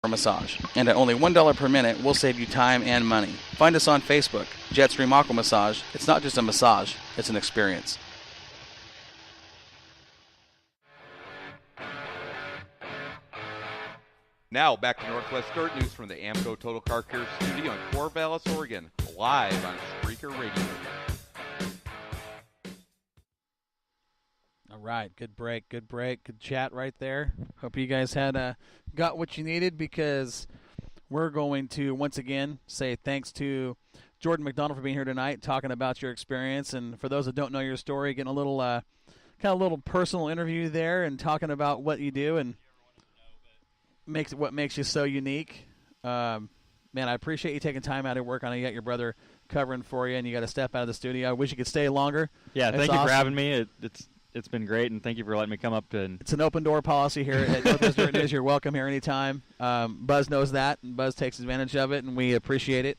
massage. And at only $1 per minute, we'll save you time and money. Find us on Facebook, Jetstream Aqua Massage. It's not just a massage, it's an experience. Now back to Northwest Dirt News from the AMCO Total Car Care studio in Corvallis, Oregon, live on Spreaker Radio. All right, good break, good chat right there. Hope you guys had got what you needed, because we're going to once again say thanks to Jordan McDonald for being here tonight, talking about your experience, and for those that don't know your story, getting a little kind of a little personal interview there, and talking about what you do and what makes you so unique. Man, I appreciate you taking time out of work. I know you got your brother covering for you, and you got to step out of the studio. I wish you could stay longer. Yeah, thank you for having me. It's been great, and thank you for letting me come up. It's an open door policy here at Northwest Dirt News. You're welcome here anytime. Buzz knows that, and Buzz takes advantage of it, and we appreciate it.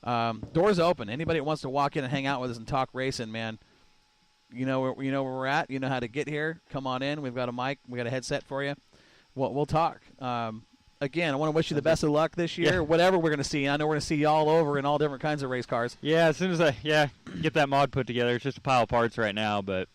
Doors open. Anybody that wants to walk in and hang out with us and talk racing, man, you know where we're at. You know how to get here. Come on in. We've got a mic. We got a headset for you. We'll talk. Again, I want to wish you the best of luck this year. Yeah. Whatever we're going to see. I know we're going to see you all over in all different kinds of race cars. Yeah, as soon as I get that mod put together, it's just a pile of parts right now, but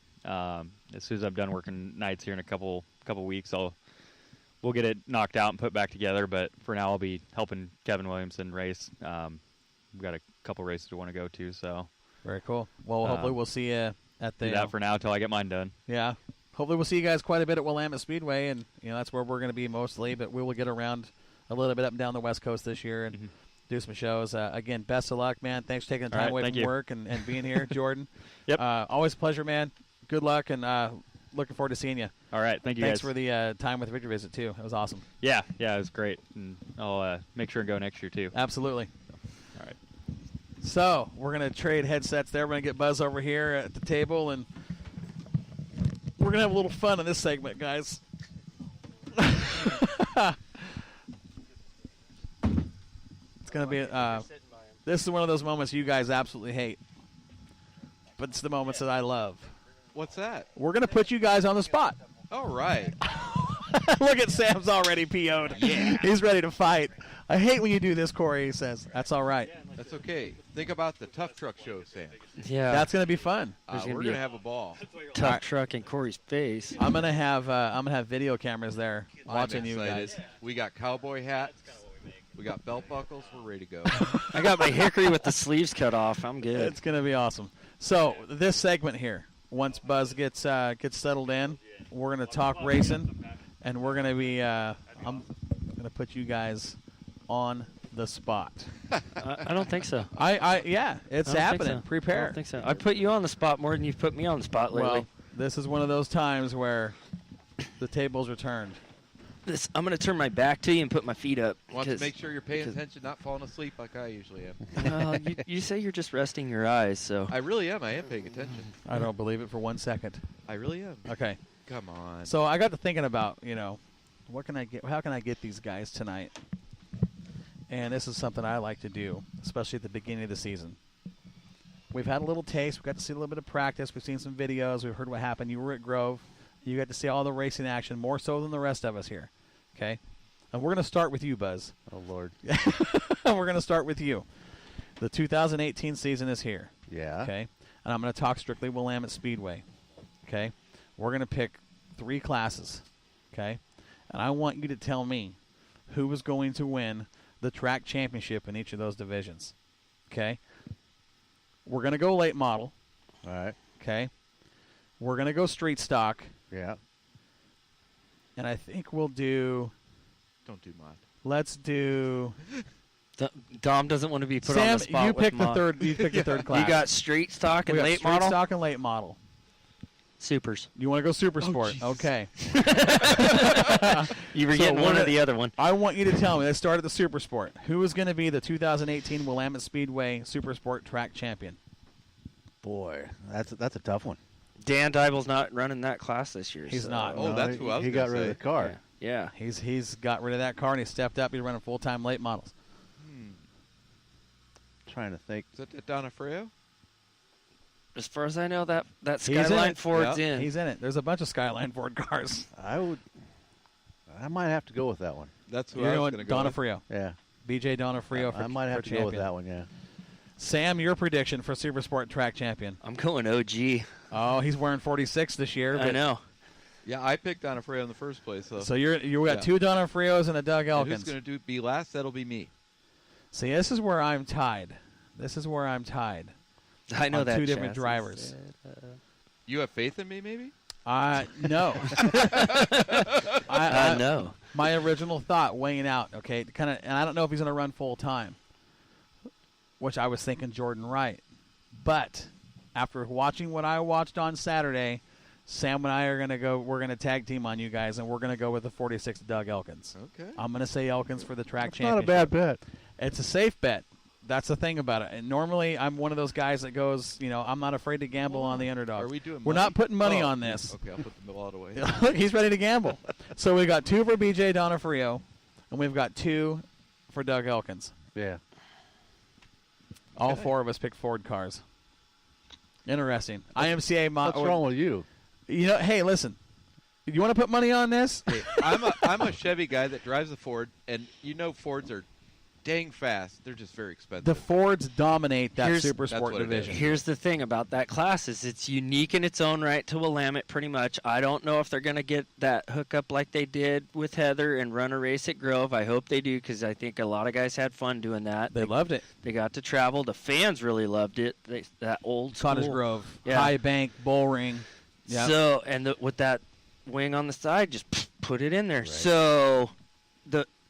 as soon as I'm done working nights here in a couple weeks, we'll get it knocked out and put back together. But for now, I'll be helping Kevin Williamson race. We've got a couple races we want to go to, so very cool. Well, hopefully we'll see you at the. Do that for now until I get mine done. Yeah, hopefully we'll see you guys quite a bit at Willamettte Speedway, and that's where we're going to be mostly. But we will get around a little bit up and down the West Coast this year and do some shows. Again, best of luck, man. Thanks for taking the time away from work and being here, Jordan. Yep. Always a pleasure, man. Good luck, and looking forward to seeing you. All right, thank you. Thanks guys. for the time with Victory Visit too. It was awesome. Yeah, it was great, and I'll make sure and go next year too. Absolutely. All right. So we're gonna trade headsets there. We're gonna get Buzz over here at the table, and we're gonna have a little fun in this segment, guys. It's gonna be. This is one of those moments you guys absolutely hate, but it's the moments that I love. What's that? We're going to put you guys on the spot. All right. Look at Sam's already PO'd. Yeah. He's ready to fight. I hate when you do this, Corey, he says. That's all right. That's okay. Think about the Tough Truck show, Sam. Yeah. That's going to be fun. We're going to have a ball. Tough truck in Corey's face. I'm going to have video cameras there watching you guys. We got cowboy hats. We got belt buckles. We're ready to go. I got my hickory with the sleeves cut off. I'm good. It's going to be awesome. So this segment here, once Buzz gets settled in, we're going to talk racing, and we're going to be I'm going to put you guys on the spot. I don't think so. Yeah, it's happening. So. Prepare. I don't think so. I put you on the spot more than you've put me on the spot lately. Well, this is one of those times where the tables are turned. I'm going to turn my back to you and put my feet up. Want to make sure you're paying attention, not falling asleep like I usually am. You say you're just resting your eyes, so. I really am. I am paying attention. I don't believe it for 1 second. I really am. Okay. Come on. So I got to thinking about, what can I get? How can I get these guys tonight? And this is something I like to do, especially at the beginning of the season. We've had a little taste. We got to see a little bit of practice. We've seen some videos. We've heard what happened. You were at Grove. You got to see all the racing action, more so than the rest of us here. Okay? And we're going to start with you, Buzz. Oh, Lord. We're going to start with you. The 2018 season is here. Yeah. Okay? And I'm going to talk strictly Willamettte Speedway. Okay? We're going to pick 3 classes. Okay? And I want you to tell me who is going to win the track championship in each of those divisions. Okay? We're going to go late model. All right. Okay? We're going to go street stock. Yeah. And I think we'll do... Don't do mod. Let's do... Dom doesn't want to be put Sam, on the spot. you pick with the mod. third. You pick the third class. You got street stock and late model. Street stock and late model. Supers. You want to go super sport? Okay. You were getting one or the other one. I want you to tell me. Let's start at the super sport. Who is going to be the 2018 Willamettte Speedway Super Sport Track Champion? Boy, that's a tough one. Dan Dybel's not running that class this year. He's so. not. Oh, that's who I was He got rid of the car. Yeah. He's got rid of that car and he stepped up. He's running full-time late models. Trying to think. Is that Donofrio? As far as I know, that Skyline Ford's in. He's in it. There's a bunch of Skyline Ford cars. I might have to go with that one. That's who You're I was going going to go with. Donofrio. Yeah. BJ Donofrio for I might have for to champion. go with that one, yeah. Sam, your prediction for Super Sport Track Champion? I'm going OG. Oh, he's wearing 46 this year. I but- know. Yeah, I picked Donofrio in the first place. So you got 2 Donofrios and a Doug And Elkins. who's going to be last? That'll be me. See, this is where I'm tied. I know on that 2 different chassis drivers. You have faith in me, maybe? No. I know. My original thought, weighing out, okay, and I don't know if he's going to run full time, which I was thinking Jordan Wright. But after watching what I watched on Saturday, Sam and I are going to go. We're going to tag team on you guys, and we're going to go with the 46 Doug Elkins. Okay. I'm going to say Elkins for the track It's not a championship. bad bet. It's a safe bet. That's the thing about it. And normally, I'm one of those guys that goes, I'm not afraid to gamble on the underdog. Are we doing We're money? not putting money Oh, on this. Okay, I'll put the wallet away. He's ready to gamble. So we got 2 for BJ Donofrio, and we've got 2 for Doug Elkins. Yeah. All 4 of us picked Ford cars. Interesting. IMCA. What's wrong with you? Hey, listen. You want to put money on this? Hey, I'm a Chevy guy that drives a Ford, and Fords are dang fast. They're just very expensive. The Fords dominate that super that's sport what it division. is. Here's the thing about that class is it's unique in its own right to Willamette pretty much. I don't know if they're going to get that hookup like they did with Heather and run a race at Grove. I hope they do because I think a lot of guys had fun doing that. They loved it. They got to travel. The fans really loved it. That old Cottage school. Grove, Yeah. High Bank, Bull Ring. Yep. So, and with that wing on the side, just put it in there. Right. So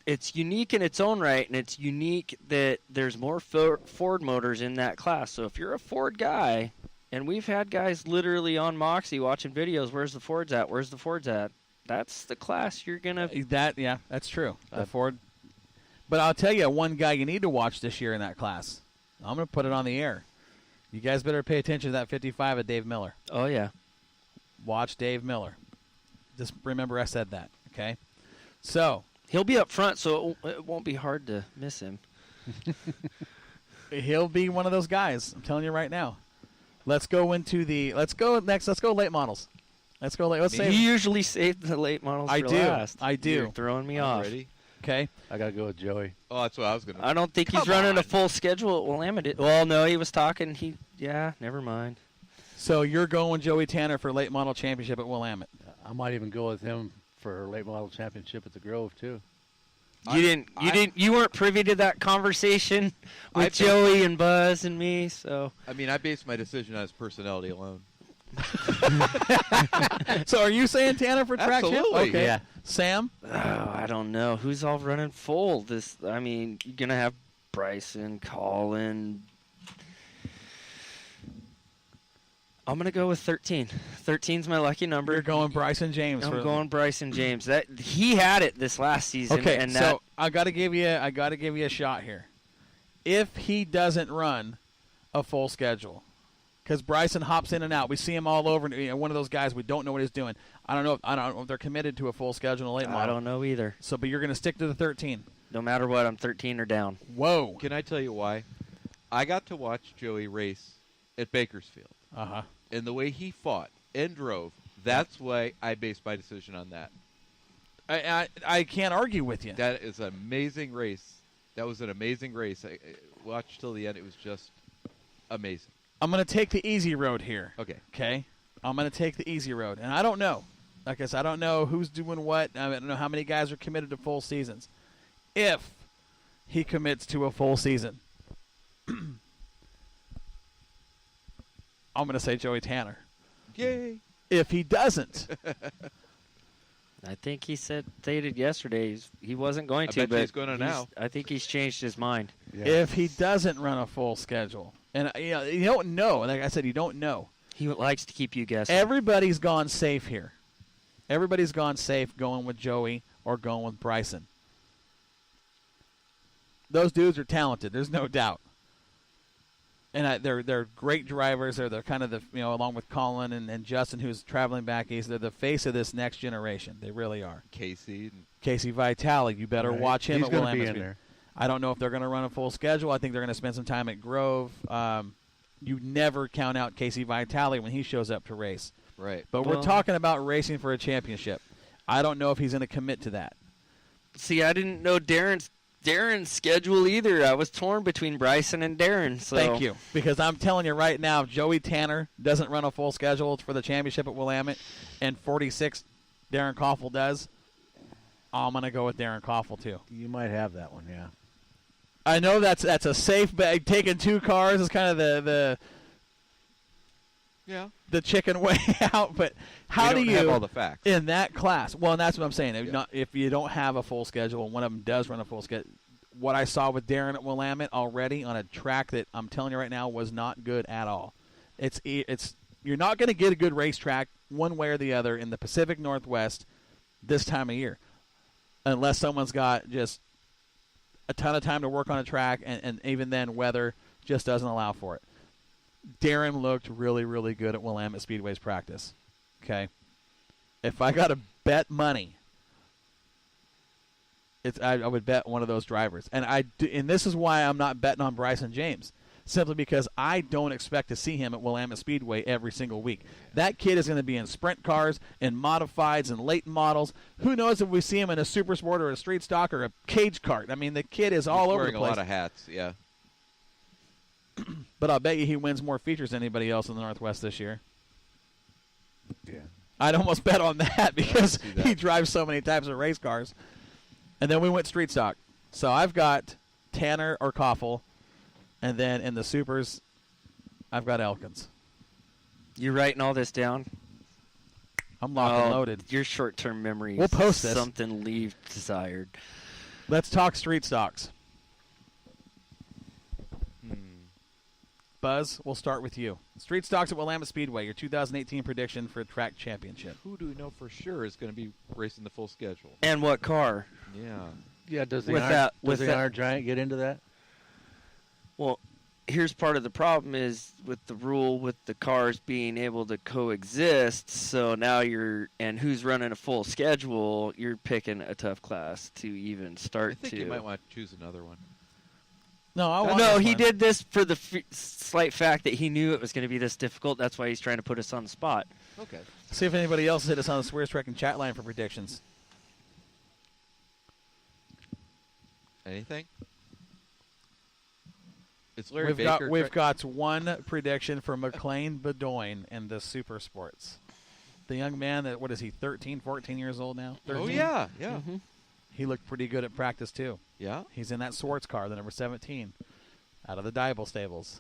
it's unique in its own right, and it's unique that there's more Ford motors in that class. So if you're a Ford guy, and we've had guys literally on Moxie watching videos, where's the Fords at? Where's the Fords at? That's the class you're going to... That's true. The Ford. But I'll tell you, one guy you need to watch this year in that class. I'm going to put it on the air. You guys better pay attention to that 55 of Dave Miller. Oh, yeah. Watch Dave Miller. Just remember I said that, okay? So... He'll be up front, so it won't be hard to miss him. He'll be one of those guys. I'm telling you right now. Let's go late models. You usually save the late models for last. I do. You're throwing me off. Ready? Okay. I got to go with Joey. Oh, that's what I was going to I don't think he's running a full schedule at Willamettte. Well, no, he was talking. Never mind. So you're going Joey Tanner for late model championship at Willamettte. I might even go with him for late model championship at the Grove too. You weren't privy to that conversation with Joey and Buzz and me, so. I mean, I based my decision on his personality alone. So are you saying Tanner for track champ? Absolutely. Okay. Yeah. Sam? Oh, I don't know. Who's all running full? You're going to have Bryson, Colin. I'm going to go with 13. 13's my lucky number. You're going Bryson James. I'm going Bryson James. He had it this last season. Okay, and so I got to give you a shot here. If he doesn't run a full schedule, because Bryson hops in and out, we see him all over. One of those guys we don't know what he's doing. I don't know if they're committed to a full schedule in a late model. I don't know either. So, but you're going to stick to the 13. No matter what, I'm 13 or down. Whoa. Can I tell you why? I got to watch Joey race at Bakersfield. Uh-huh. And the way he fought and drove, that's why I based my decision on that. I can't argue with you. That is an amazing race. That was an amazing race. I watched till the end. It was just amazing. I'm going to take the easy road here. Okay. I'm going to take the easy road. And I don't know. Like I said, I don't know who's doing what. I don't know how many guys are committed to full seasons. If he commits to a full season, I'm going to say Joey Tanner. Yay. If he doesn't, I think he stated yesterday he wasn't going to, bet but he's going to now. I think he's changed his mind. Yeah. if he doesn't run a full schedule, and you don't know. Like I said, you don't know. He likes to keep you guessing. Everybody's gone safe here. Everybody's gone safe going with Joey or going with Bryson. Those dudes are talented. There's no doubt. And they're great drivers. They're kind of along with Colin and Justin, who's traveling back east. They're the face of this next generation. They really are. Casey. Casey Vitale, you better watch him He's at going to be Willamettte. in there. I don't know if they're going to run a full schedule. I think they're going to spend some time at Grove. You never count out Casey Vitale when he shows up to race. Right. But we're talking about racing for a championship. I don't know if he's going to commit to that. See, I didn't know Darren's schedule either. I was torn between Bryson and Darren. So. Thank you. Because I'm telling you right now, if Joey Tanner doesn't run a full schedule for the championship at Willamette, and 46 Darren Koffel does, I'm going to go with Darren Koffel too. You might have that one, yeah. I know that's a safe bet. Taking 2 cars is kind of the chicken way out, but how do you have all the facts in that class? Well, and that's what I'm saying. Yeah. If you don't have a full schedule, and one of them does run a full schedule, what I saw with Darren at Willamette already on a track that I'm telling you right now was not good at all. It's you're not going to get a good racetrack one way or the other in the Pacific Northwest this time of year, unless someone's got just a ton of time to work on a track, and even then weather just doesn't allow for it. Darren looked really, really good at Willamette Speedway's practice. Okay, if I got to bet money, I would bet one of those drivers, and this is why I'm not betting on Bryson James, simply because I don't expect to see him at Willamette Speedway every single week. That kid is going to be in sprint cars and modifieds and late models. Who knows if we see him in a super sport or a street stock or a cage kart? I mean, the kid is all over the place. Wearing a lot of hats, yeah. But I'll bet you he wins more features than anybody else in the Northwest this year. Yeah. I'd almost bet on that because that. he drives so many types of race cars. And then we went street stock. So I've got Tanner or Koffel, and then in the supers, I've got Elkins. You writing all this down? I'm locked and loaded. Your short-term memory. We'll post this. Something leave desired. Let's talk street stocks. Buzz, we'll start with you. Street stocks at Willamette Speedway, your 2018 prediction for track championship. Who do we know for sure is going to be racing the full schedule? And what car? Yeah. Yeah, does the With Iron Giant get into that? Well, here's part of the problem is with the rule with the cars being able to coexist. So now and who's running a full schedule, you're picking a tough class to even start I think you might want to choose another one. No, he did this for the slight fact that he knew it was going to be this difficult. That's why he's trying to put us on the spot. Okay. See if anybody else hit us on the Swears Trek and chat line for predictions. Anything? It's Larry Baker. We've got one prediction for McLean Bedoin in the Super Sports. The young man that, what is he, 13, 14 years old now? 13? Oh, yeah. Mm-hmm. He looked pretty good at practice, too. Yeah? He's in that Swartz car, the number 17, out of the Diable stables.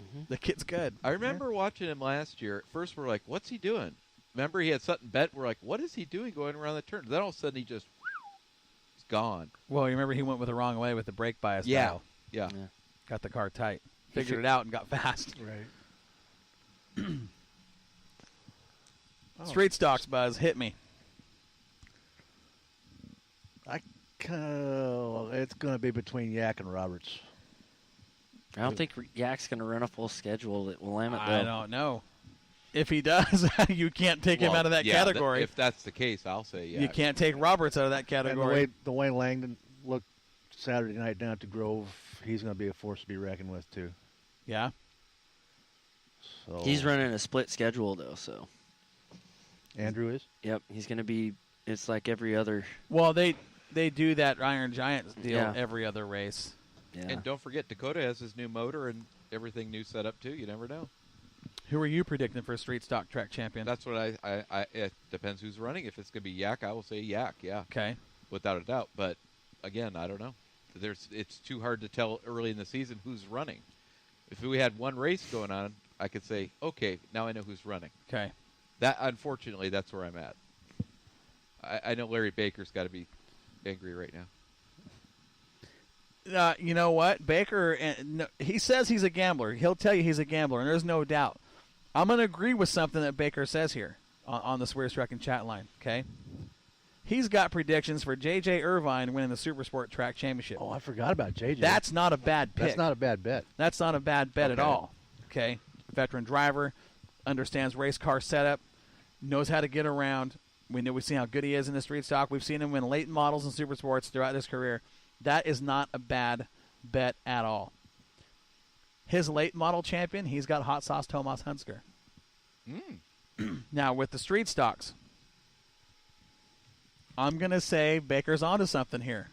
Mm-hmm. The kid's good. I remember watching him last year. At first, we're like, what's he doing? Remember, he had something bet. We're like, what is he doing going around the turn? Then all of a sudden, he's gone. Well, you remember he went with the wrong way with the brake bias dial. Yeah. Got the car tight. Figured it out and got fast. Right. Street stocks, Buzz. Hit me. It's going to be between Yak and Roberts. I don't think Yak's going to run a full schedule at Willamette, though. I don't know. If he does, you can't take him out of that category. If that's the case, I'll say yeah. You can't take Roberts out of that category. And the way Langdon looked Saturday night down at the Grove, he's going to be a force to be reckoned with, too. Yeah? So He's running a split schedule, though, so. Andrew is? Yep, he's going to be, it's like every other. Well, they do that Iron Giant deal Yeah. every other race. Yeah. And don't forget, Dakota has his new motor and everything new set up, too. You never know. Who are you predicting for Street Stock Track Champion? That's what it depends who's running. If it's going to be Yak, I will say Yak, yeah. Okay. Without a doubt. But, again, I don't know. It's too hard to tell early in the season who's running. If we had one race going on, I could say, okay, now I know who's running. Okay. Unfortunately, that's where I'm at. I know Larry Baker's got to be angry right now. You know what? Baker, he says he's a gambler. He'll tell you he's a gambler, and there's no doubt. I'm going to agree with something that Baker says here on the Swears Truck and Chat line, okay? He's got predictions for J.J. Irvine winning the Supersport Track Championship. Oh, I forgot about J.J. That's not a bad pick. That's not a bad bet. That's not a bad bet at Okay. all, okay? Veteran driver, understands race car setup, knows how to get around. We've seen how good he is in the street stock. We've seen him win late models and super sports throughout his career. That is not a bad bet at all. His late model champion, he's got Hot Sauce Tomas Hunsker. Now, with the street stocks, I'm going to say Baker's onto something here.